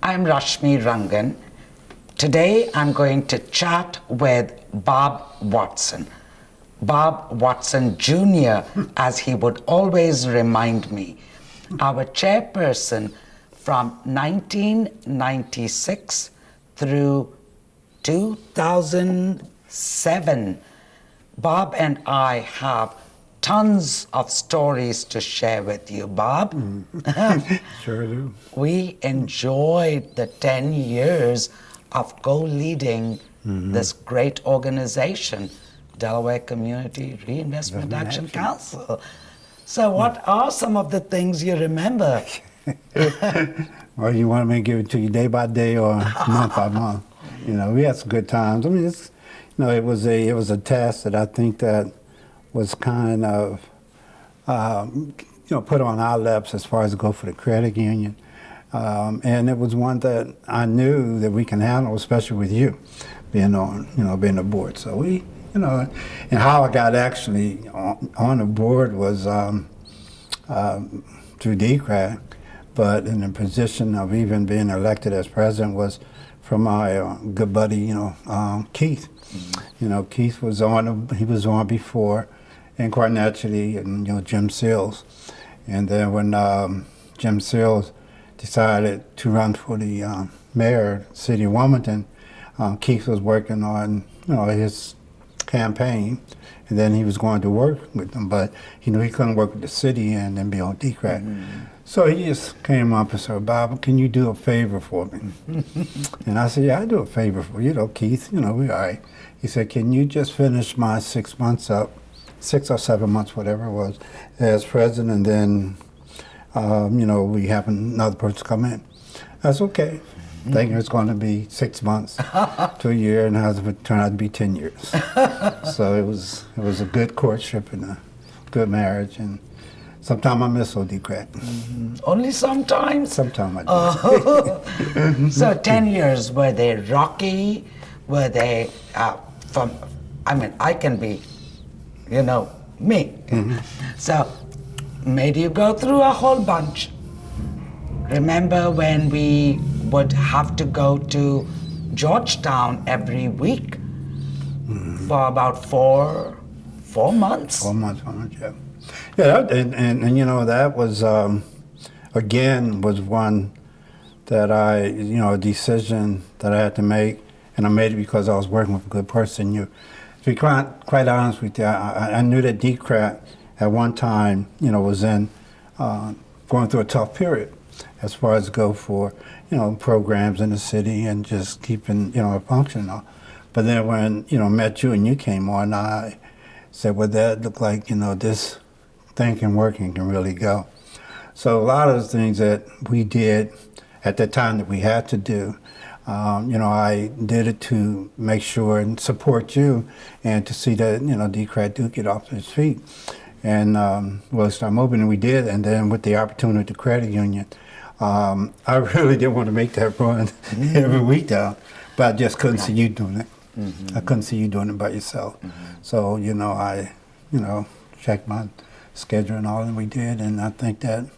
I'm Rashmi Rangan. Today I'm going to chat with Bob Watson. Bob Watson Jr., as he would always remind me, our chairperson from 1996 through 2007. Bob and I have tons of stories to share with you, Bob. Sure do. We enjoyed the 10 years of co-leading this great organization, Delaware Community Reinvestment Action Council. So what are some of the things you remember? Well, you want me to give it to you day by day or month by month? You know, we had some good times. I mean, it's, you know, it was a task that I think that was kind of, you know, put on our laps as far as to go for the credit union. And it was one that I knew that we can handle, especially with you being on, you know, being the board. So we, you know, and how I got actually on the board was through DCRAC, but in the position of even being elected as president was from my good buddy, you know, Keith. You know, Keith was on, he was on before, and Carnegie and, you know, Jim Seals. And then when Jim Seals decided to run for the mayor, city of Wilmington, Keith was working on, you know, his campaign, and then he was going to work with them, but he knew he couldn't work with the city and then be on DCRAC. So he just came up and said, Bob, can you do a favor for me? And I said, yeah, I'll do a favor for you, know, Keith, you know, we all right. He said, can you just finish my 6 months up, 6 or 7 months, whatever it was, as president, and then, you know, we have another person come in. That's okay. Thinking it's going to be 6 months to a year, and it turned out to be 10 years. So it was a good courtship and a good marriage, and sometimes I miss OD-CRAC. Only sometimes? Sometimes I do. So 10 years, were they rocky? Were they I mean, I can be, you know, me. So made you go through a whole bunch. Remember when we would have to go to Georgetown every week for about four months? 4 months, yeah. Yeah, and you know, that was, again, was one that you know, a decision that I had to make, and I made it because I was working with a good person. To be quite honest with you, I knew that DCRAC at one time, you know, was going through a tough period as far as go for, you know, programs in the city and just keeping, you know, it functional. But then when, you know, met you and you came on, I said, well, that looked like, you know, this thing can work and can really go. So a lot of the things that we did at the time that we had to do, you know, I did it to make sure and support you and to see that, you know, DCRAC do get off its feet. And we'll start moving, and we did. And then with the opportunity at the credit union, I really didn't want to make that run every week down, but I just couldn't see you doing it. I couldn't see you doing it by yourself. So, you know, I, you know, checked my schedule and all, and we did. And I think that,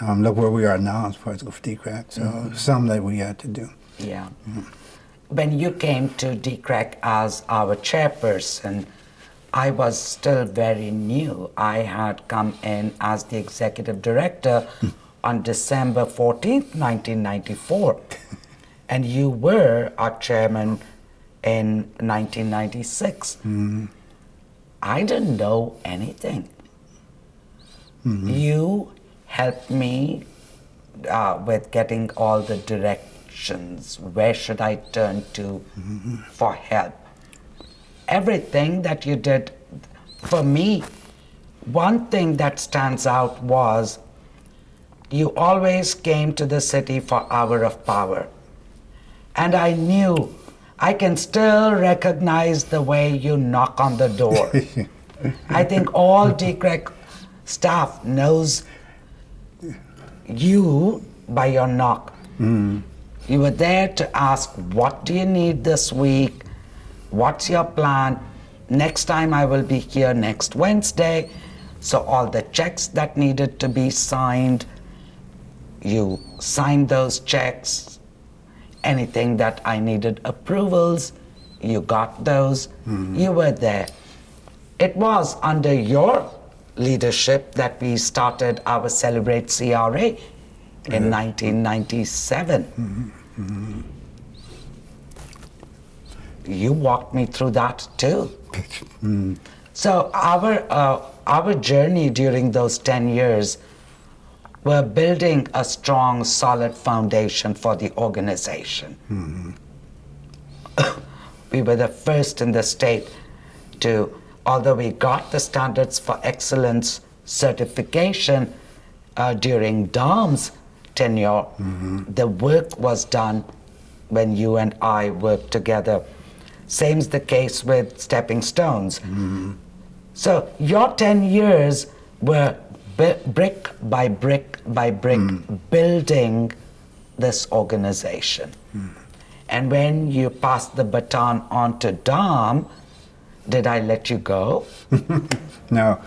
look where we are now as far as go for DCRAC. So something that we had to do. Yeah. When you came to DCRAC as our chairperson, I was still very new. I had come in as the executive director on December 14th, 1994. And you were our chairman in 1996. I didn't know anything. You helped me with getting all the directions. Where should I turn to for help? Everything that you did for me, one thing that stands out was you always came to the city for Hour of Power. And I knew, I can still recognize the way you knock on the door. I think all DCRAC staff knows you by your knock. You were there to ask, what do you need this week? What's your plan? Next time I will be here next Wednesday. So all the checks that needed to be signed, you signed those checks, anything that I needed approvals, you got those. You were there. It was under your leadership that we started our Celebrate CRA in 1997. You walked me through that too. So our journey during those 10 years were building a strong, solid foundation for the organization. We were the first in the state to, although we got the Standards for Excellence certification during Dom's tenure, the work was done when you and I worked together. Same's the case with Stepping Stones. So your 10 years were brick by brick by brick building this organization. And when you passed the baton on to Dom, did I let you go? No.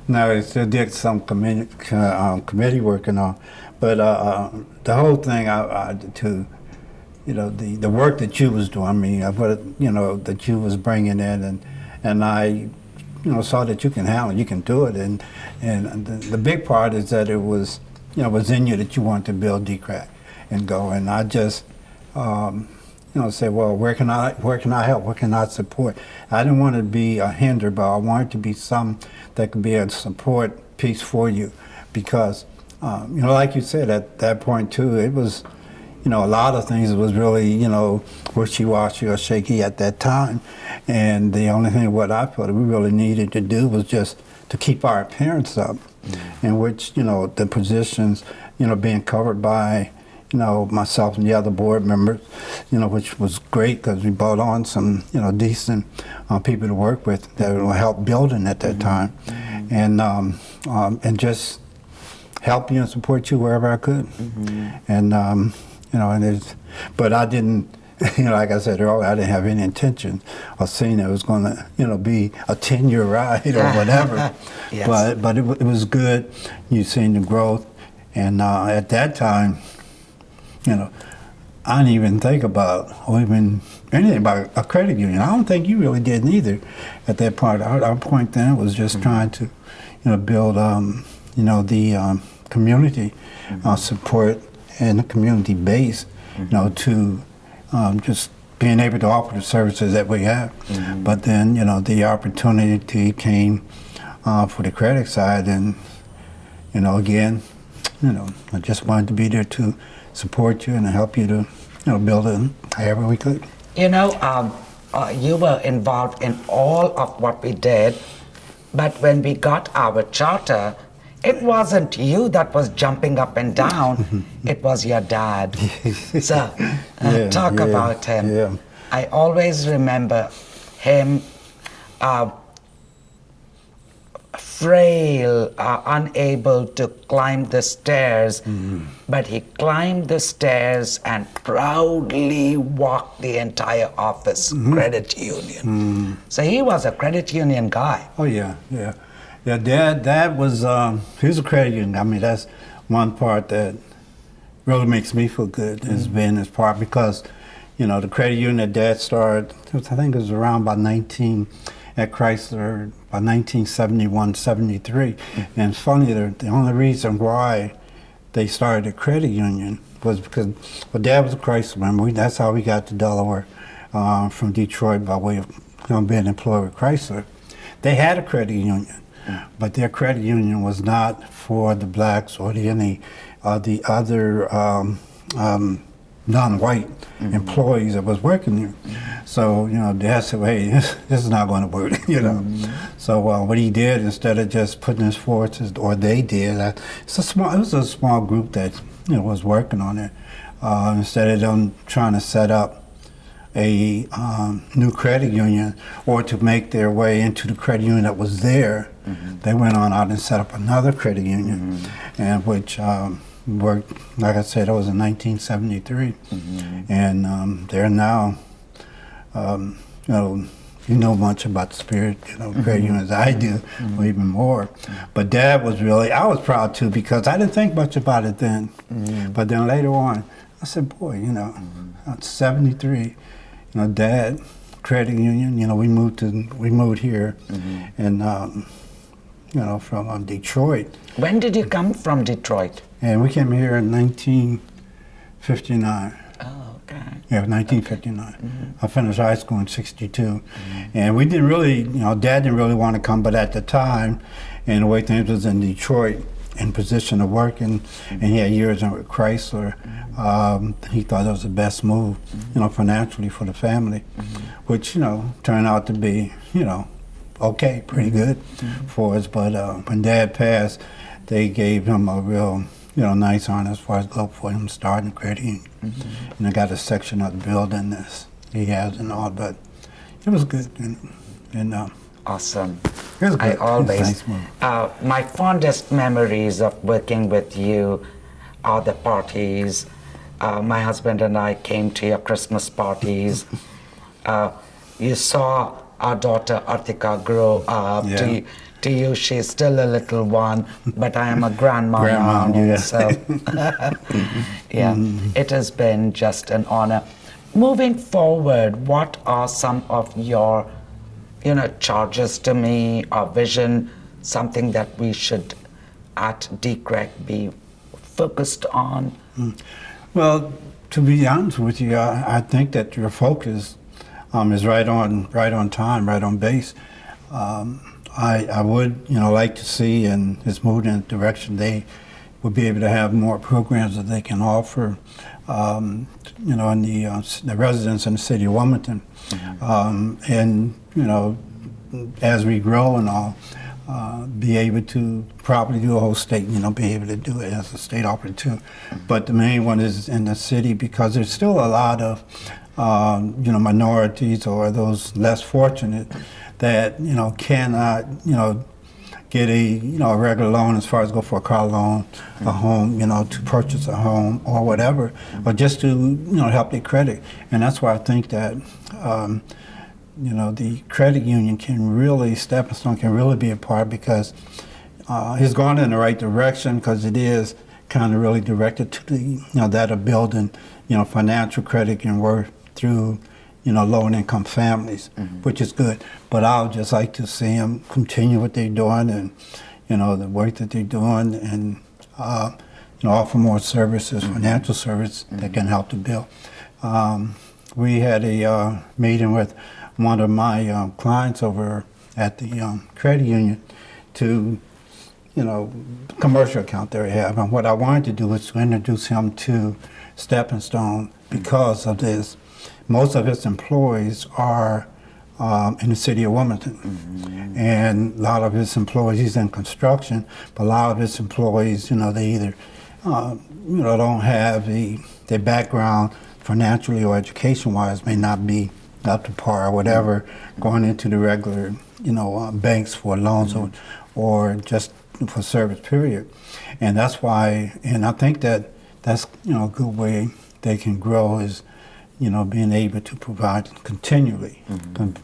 No, I still did some committee work and all. But the whole thing, the work that you was doing, I mean, that you was bringing in, and I, saw that you can handle it, you can do it. And the big part is that it was, was in you that you wanted to build DCRAC and go. And I just, say, well, where can I help? Where can I support? I didn't want to be a hinder, but I wanted to be something that could be a support piece for you, because, like you said, at that point too, it was, a lot of things was really, wishy-washy or shaky at that time, and the only thing what I felt we really needed to do was just to keep our appearance up, in which, the positions, being covered by, myself and the other board members, which was great because we brought on some, decent people to work with that will help building at that time, and just help you and support you wherever I could, and but I didn't, like I said earlier, I didn't have any intention of saying it was going to, be a 10-year ride or whatever. Yes. But it was good. You seen the growth, and at that time, I didn't even think about or even anything about a credit union. I don't think you really did either at that point. Our point then was just trying to, build, the community support and the community base, to just being able to offer the services that we have. But then, the opportunity came for the credit side, and, again, I just wanted to be there to support you and help you to, build it however we could. You were involved in all of what we did, but when we got our charter, it wasn't you that was jumping up and down, it was your dad. So, talk about him. Yeah. I always remember him frail, unable to climb the stairs, but he climbed the stairs and proudly walked the entire office, credit union. So he was a credit union guy. Oh, yeah. Yeah, Dad was, he was a credit union. I mean, that's one part that really makes me feel good, has been his part, because, the credit union that Dad started, I think it was around by at Chrysler, by 1971, 73. And it's funny, the only reason why they started a credit union was because, well, Dad was a Chrysler member. That's how we got to Delaware from Detroit by way of being employed with Chrysler. They had a credit union. But their credit union was not for the blacks or the other non-white employees that was working there. So, Dad said, hey, this is not going to work, So what he did, instead of just putting his forces, or they did, it was a small group that was working on it. Instead of them trying to set up a new credit union or to make their way into the credit union that was there, they went on out and set up another credit union, and which worked, like I said, it was in 1973, and they're now, you know much about the Spirit, credit unions as I do, or even more. But Dad was really, I was proud too, because I didn't think much about it then, but then later on, I said, boy, you know, at 73, you know, Dad, credit union, you know, we moved here, and you know, from Detroit. When did you come from Detroit? And we came here in 1959. Oh, okay. Yeah, 1959. I finished high school in 62. And we didn't really, you know, Dad didn't really want to come, but at the time, and the way things was in Detroit, in position of working, and he had years in with Chrysler, he thought it was the best move, you know, financially for the family, which, you know, turned out to be, you know, okay, pretty good for us. But when Dad passed, they gave him a real, you know, nice honor as far as go for him starting credit union. And I got a section of the building that he has and all, but it was good. And Awesome. it was good. I always, It was a nice move. my fondest memories of working with you are the parties. My husband and I came to your Christmas parties. You saw our daughter Artika grow up. Yeah. To you, she's still a little one, but I am a grandma now. Yeah. So, yeah, it has been just an honor. Moving forward, what are some of your, you know, charges to me or vision, something that we should at DCREC be focused on? Well, to be honest with you, I think that your focus is right on time, right on base. I would, you know, like to see, and it's moved in a direction they would be able to have more programs that they can offer, you know, in the residents in the city of Wilmington. And, you know, as we grow and all, be able to probably do a whole state, you know, be able to do it as a state operator too. But the main one is in the city, because there's still a lot of, you know, minorities or those less fortunate that, you know, cannot, you know, get a regular loan as far as go for a car loan, a home, you know, to purchase a home or whatever, or just to, you know, help their credit. And that's why I think that, you know, the credit union can really, Stepping Stone can really be a part, because it's gone in the right direction, because it is kind of really directed to the, you know, that of building, you know, financial credit can work through, you know, low income families, which is good. But I would just like to see them continue what they're doing, and, you know, the work that they're doing, and, you know, offer more services, financial service that can help to build. We had a meeting with one of my clients over at the credit union to, you know, commercial account that we have. And what I wanted to do was to introduce him to Stepping Stone, because of this. Most of his employees are in the city of Wilmington. And a lot of his employees, he's in construction, but a lot of his employees, you know, they either, you know, don't have their background financially or education-wise may not be up to par or whatever, going into the regular, you know, banks for loans or just for service period. And that's why, and I think that that's, you know, a good way they can grow is, you know, being able to provide continually,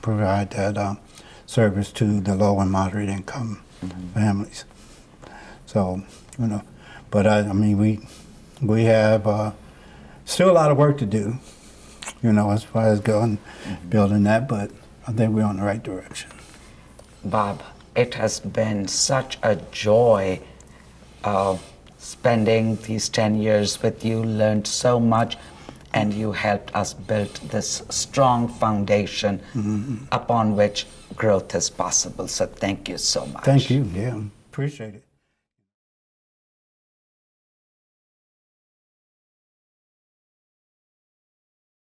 provide that service to the low and moderate income families. So, you know, but I mean, we have still a lot of work to do, you know, as far as going, building that, but I think we're on the right direction. Bob, it has been such a joy spending these 10 years with you, learned so much, and you helped us build this strong foundation upon which growth is possible. So thank you so much. Thank you, yeah, appreciate it.